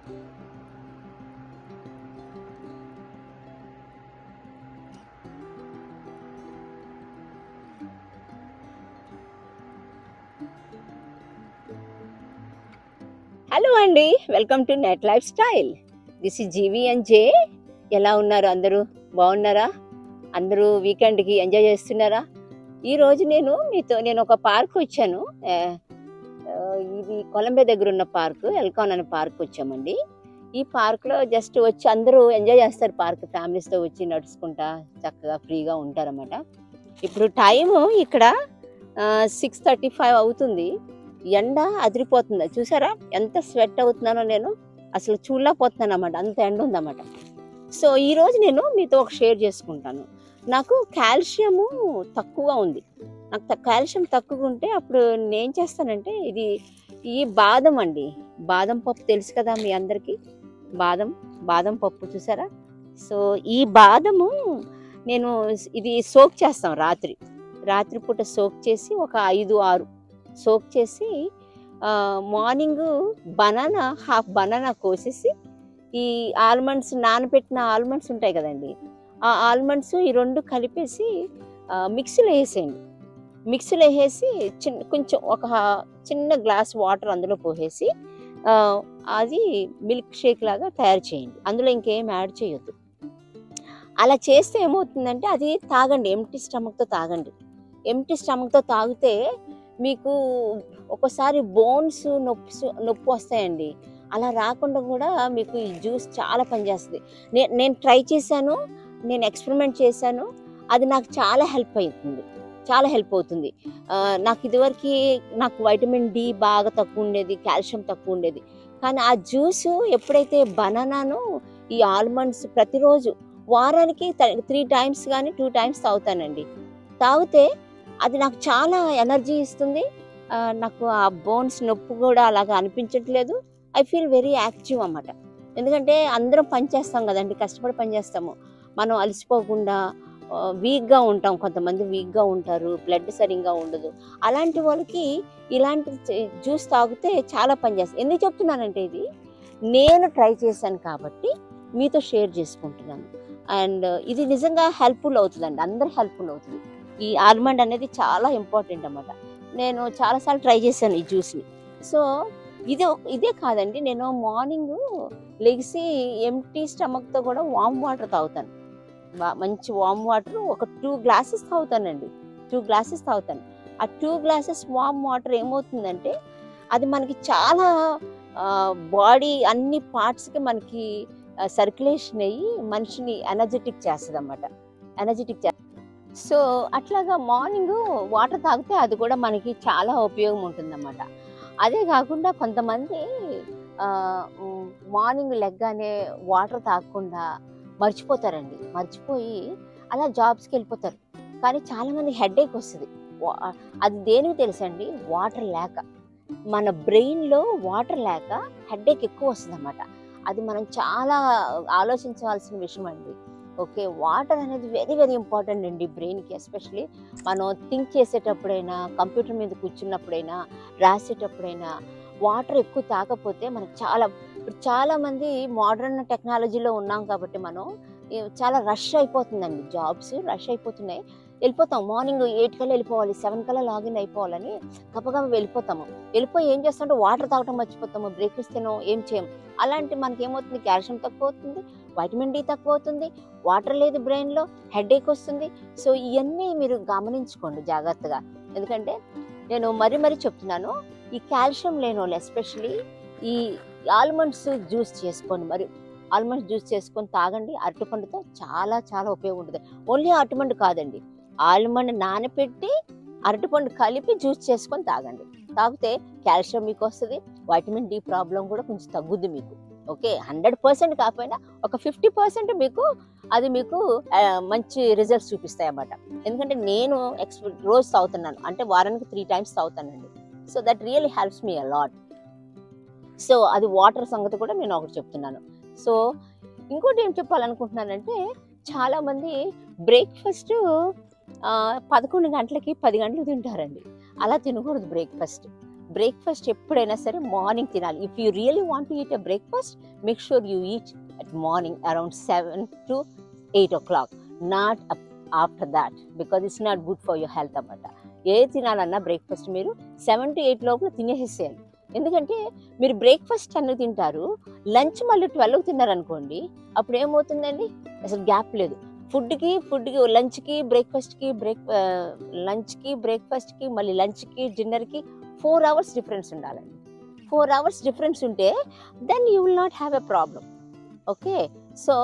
Hello అండి, welcome to net lifestyle. This is GV and J. ఎలా ఉన్నారు అందరూ? బాగున్నారా? అందరూ వీకెండ్కి ఎంజాయ్ చేస్తున్నారా? ఈరోజు నేను ఒక పార్క్ వచ్చాను. ఇది కొలంబే దగ్గర ఉన్న పార్క్, ఎల్కాన్ అనే పార్క్ వచ్చామండి. ఈ పార్క్లో జస్ట్ వచ్చి అందరూ ఎంజాయ్ చేస్తారు. పార్క్ ఫ్యామిలీస్తో వచ్చి నడుచుకుంటా చక్కగా ఫ్రీగా ఉంటారన్నమాట. ఇప్పుడు టైము ఇక్కడ 6:35 అవుతుంది. ఎండ అదిరిపోతుంది. చూసారా ఎంత స్వెట్ అవుతున్నానో, నేను అసలు చూడలేకపోతున్నాను అన్నమాట, అంత ఎండ ఉందన్నమాట. సో ఈరోజు నేను మీతో ఒక షేర్ చేసుకుంటాను. నాకు కాల్షియము తక్కువగా ఉంది. నాకు కాల్షియం తక్కువగా ఉంటే అప్పుడు నేను చేస్తానంటే, ఈ బాదం అండి, బాదం పప్పు తెలుసు కదా మీ అందరికీ. బాదం పప్పు చూసారా. సో ఈ బాదము ఇది సోక్ చేస్తాం రాత్రిపూట సోక్ చేసి ఒక 5-6 సోక్ చేసి మార్నింగ్ హాఫ్ బనానా కోసేసి, ఈ ఆల్మండ్స్, నానబెట్టిన ఆల్మండ్స్ ఉంటాయి కదండి, ఆ ఆల్మండ్స్ ఈ 2 కలిపేసి మిక్సీలో వేసేయండి. మిక్సీలో వేసేసి కొంచెం ఒక చిన్న గ్లాస్ వాటర్ అందులో పోసేసి అది మిల్క్ షేక్ లాగా తయారు చేయండి. అందులో ఇంకేం యాడ్ చేయొద్దు. అలా చేస్తే ఏమవుతుందంటే అది తాగండి, ఎంప్టీ స్టమక్తో తాగండి. ఎంప్టీ స్టమక్తో తాగితే మీకు ఒక్కోసారి బోన్స్ నొప్పి వస్తాయండి. అలా రాకుండా కూడా మీకు ఈ జ్యూస్ చాలా పనిచేస్తుంది. నేను ట్రై చేశాను, నేను ఎక్స్పెరిమెంట్ చేశాను. అది నాకు చాలా హెల్ప్ అవుతుంది. నాకు ఇదివరకు వైటమిన్ డి బాగా తక్కువ ఉండేది, కాల్షియం తక్కువ ఉండేది. కానీ ఆ జ్యూస్ ఎప్పుడైతే బనానాను, ఈ ఆల్మండ్స్ ప్రతిరోజు వారానికి 3 టైమ్స్ కానీ 2 టైమ్స్ తాగుతానండి. తాగితే అది నాకు చాలా ఎనర్జీ ఇస్తుంది. నాకు ఆ బోన్స్ నొప్పి కూడా అలాగా అనిపించట్లేదు. ఐ ఫీల్ వెరీ యాక్టివ్ అన్నమాట. ఎందుకంటే అందరం పనిచేస్తాం కదండి, కష్టపడి పనిచేస్తాము. మనం అలసిపోకుండా వీక్గా ఉంటాం. కొంతమంది వీక్గా ఉంటారు, బ్లడ్ సరిగ్గా ఉండదు. అలాంటి వాళ్ళకి ఇలాంటి జ్యూస్ తాగితే చాలా పనిచేస్తుంది. ఎందుకు చెప్తున్నానంటే, ఇది నేను ట్రై చేశాను కాబట్టి మీతో షేర్ చేసుకుంటున్నాను. అండ్ ఇది నిజంగా హెల్ప్ఫుల్ అవుతుందండి, అందరూ హెల్ప్ఫుల్ అవుతుంది. ఈ ఆల్మండ్ అనేది చాలా ఇంపార్టెంట్ అన్నమాట. నేను చాలాసార్లు ట్రై చేశాను ఈ జ్యూస్ని. సో ఇదే కాదండి, నేను మార్నింగ్ లెగిసి ఎంప్టీ స్టమక్తో కూడా వామ్ వాటర్ తాగుతాను. మంచి వామ్ వాటర్ ఒక 2 గ్లాసెస్ తాగుతానండి. 2 గ్లాసెస్ తాగుతాను. ఆ 2 గ్లాసెస్ వామ్ వాటర్ ఏమవుతుందంటే, అది మనకి చాలా బాడీ అన్ని పార్ట్స్కి మనకి సర్క్యులేషన్ అయ్యి మనిషిని ఎనర్జెటిక్ చేస్తుంది అన్నమాట. సో అట్లాగా మార్నింగ్ వాటర్ తాగితే అది కూడా మనకి చాలా ఉపయోగం ఉంటుందన్నమాట. అదే కాకుండా కొంతమంది మార్నింగ్ లెగ్గానే వాటర్ తాగకుండా మర్చిపోయి అలా జాబ్స్కి వెళ్ళిపోతారు. కానీ చాలామంది హెడేక్ వస్తుంది. అది దేనికి తెలుసండి? వాటర్ లేక, మన బ్రెయిన్లో వాటర్ లేక హెడేక్ ఎక్కువ వస్తుంది అన్నమాట. అది మనం చాలా ఆలోచించవలసిన విషయం అండి. ఓకే, వాటర్ అనేది వెరీ వెరీ ఇంపార్టెంట్ అండి బ్రెయిన్కి. ఎస్పెషలీ మనం థింక్ చేసేటప్పుడైనా, కంప్యూటర్ మీద కూర్చున్నప్పుడైనా, రాసేటప్పుడైనా వాటర్ ఎక్కువ తాగకపోతే మనకు ఇప్పుడు చాలామంది మోడర్న్ టెక్నాలజీలో ఉన్నాం కాబట్టి మనం చాలా రష్ అయిపోతుందండి. జాబ్స్ రష్ అయిపోతున్నాయి. వెళ్ళిపోతాం. మార్నింగ్ 8 కల్లా వెళ్ళిపోవాలి, 7 కల్లా లాగిన్ అయిపోవాలని గబగబా వెళ్ళిపోయి ఏం చేస్తామంటే వాటర్ తాగటం మర్చిపోతాము, బ్రేక్ఫాస్ట్ తినో ఏం చేయం. అలాంటి మనకి ఏమవుతుంది? కాల్షియం తక్కువ అవుతుంది, వైటమిన్ డి తక్కువ అవుతుంది, వాటర్ లేదు బ్రెయిన్లో, హెడేక్ వస్తుంది. సో ఇవన్నీ మీరు గమనించుకోండి జాగ్రత్తగా. ఎందుకంటే నేను మరీ చెప్తున్నాను, ఈ కాల్షియం లేని వాళ్ళు ఎస్పెషలీ ఈ ఆల్మండ్స్ జ్యూస్ చేసుకొని తాగండి. అరటిపండుతో చాలా చాలా ఉపయోగం ఉంటుంది. ఓన్లీ అరటిపండు కాదండి, ఆల్మండ్ నానపెట్టి అరటిపండు కలిపి జ్యూస్ చేసుకొని తాగండి. తాగితే కాల్షియం మీకు వస్తుంది, వైటమిన్ డి ప్రాబ్లం కూడా కొంచెం తగ్గుద్ది మీకు. ఓకే, 100% కాకపోయినా ఒక 50% మీకు మంచి రిజల్ట్స్ చూపిస్తాయి అన్నమాట. ఎందుకంటే నేను రోజు తాగుతున్నాను, అంటే వారానికి 3 టైమ్స్ తాగుతానండి. So that really helps me a lot. So అది వాటర్ సంగతి కూడా నేను ఒకటి చెప్తున్నాను. సో ఇంకోటి ఏం చెప్పాలనుకుంటున్నానంటే, చాలామంది బ్రేక్ఫాస్ట్ 11 గంటలకి 10 గంటలకు తింటారండి. అలా తినకూడదు. బ్రేక్ఫాస్ట్ ఎప్పుడైనా సరే మార్నింగ్ తినాలి. If you really want to eat a breakfast, make sure you eat at morning around 7 to 8 o'clock, not after that, because it's not good for your health అన్నమాట. ఏ తినాలన్నా బ్రేక్ఫాస్ట్ మీరు 7 to 8 లోపల తినేసేయాలి. ఎందుకంటే మీరు breakfast 10 తింటారు, lunch మళ్ళీ 12 తిన్నారనుకోండి, అప్పుడు ఏమవుతుందండి, అసలు గ్యాప్ లేదు. ఫుడ్కి లంచ్కి బ్రేక్ఫాస్ట్కి మళ్ళీ లంచ్కి డిన్నర్కి 4 hours డిఫరెన్స్ ఉండాలండి. 4 hours డిఫరెన్స్ ఉంటే then you will not have a problem. Okay, so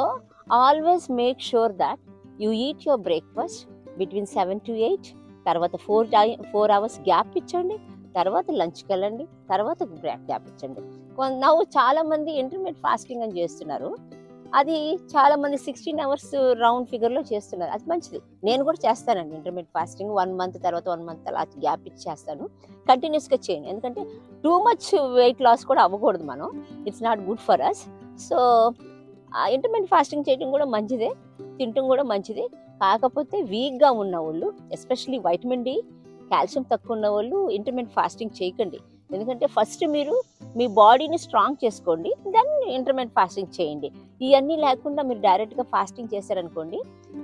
always make sure that you eat your breakfast between 7 to 8, తర్వాత 4 hours గ్యాప్ ఇచ్చండి, తర్వాత లంచ్కి వెళ్ళండి, తర్వాత గ్యాప్ ఇచ్చండి. చాలామంది ఇంటర్మీడియట్ ఫాస్టింగ్ అని చేస్తున్నారు. అది చాలామంది 16 hours రౌండ్ ఫిగర్లో చేస్తున్నారు. అది మంచిది, నేను కూడా చేస్తానండి ఇంటర్మీడియట్ ఫాస్టింగ్. 1 month తర్వాత 1 month అలా గ్యాప్ ఇచ్చి చేస్తాను. కంటిన్యూస్గా చేయండి, ఎందుకంటే టూ మచ్ వెయిట్ లాస్ కూడా అవ్వకూడదు మనం. It's not good for us. So intermediate fasting చేయడం కూడా మంచిదే, తినటం కూడా మంచిదే. కాకపోతే వీక్గా ఉన్న వాళ్ళు, ఎస్పెషలీ వైటమిన్ డి, కాల్షియం తక్కువ ఉన్న వాళ్ళు ఇంటర్మీడియట్ ఫాస్టింగ్ చేయకండి. ఎందుకంటే ఫస్ట్ మీరు మీ బాడీని స్ట్రాంగ్ చేసుకోండి, దెన్ ఇంటర్మీడియట్ ఫాస్టింగ్ చేయండి. ఇవన్నీ లేకుండా మీరు డైరెక్ట్గా ఫాస్టింగ్ చేశారనుకోండి,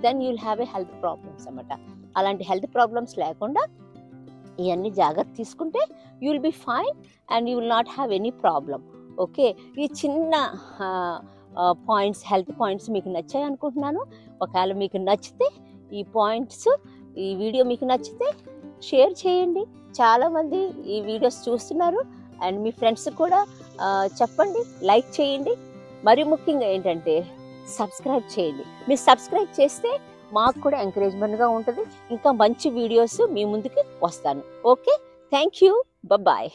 then you will have a health problems అన్నమాట. అలాంటి హెల్త్ ప్రాబ్లమ్స్ లేకుండా ఇవన్నీ జాగ్రత్త తీసుకుంటే you will be fine and you will not have any problem. Okay, ఈ చిన్న పాయింట్స్, హెల్త్ పాయింట్స్ మీకు నచ్చాయి అనుకుంటున్నాను. ఒకవేళ మీకు నచ్చితే ఈ వీడియో మీకు నచ్చితే షేర్ చేయండి. చాలామంది ఈ వీడియోస్ చూస్తున్నారు, అండ్ మీ ఫ్రెండ్స్ కూడా చెప్పండి, లైక్ చేయండి. మరి ముఖ్యంగా ఏంటంటే సబ్స్క్రైబ్ చేయండి. మీరు సబ్స్క్రైబ్ చేస్తే మాకు కూడా ఎంకరేజ్మెంట్గా ఉంటుంది, ఇంకా మంచి వీడియోస్ మీ ముందుకి వస్తాను. Okay, thank you, bye.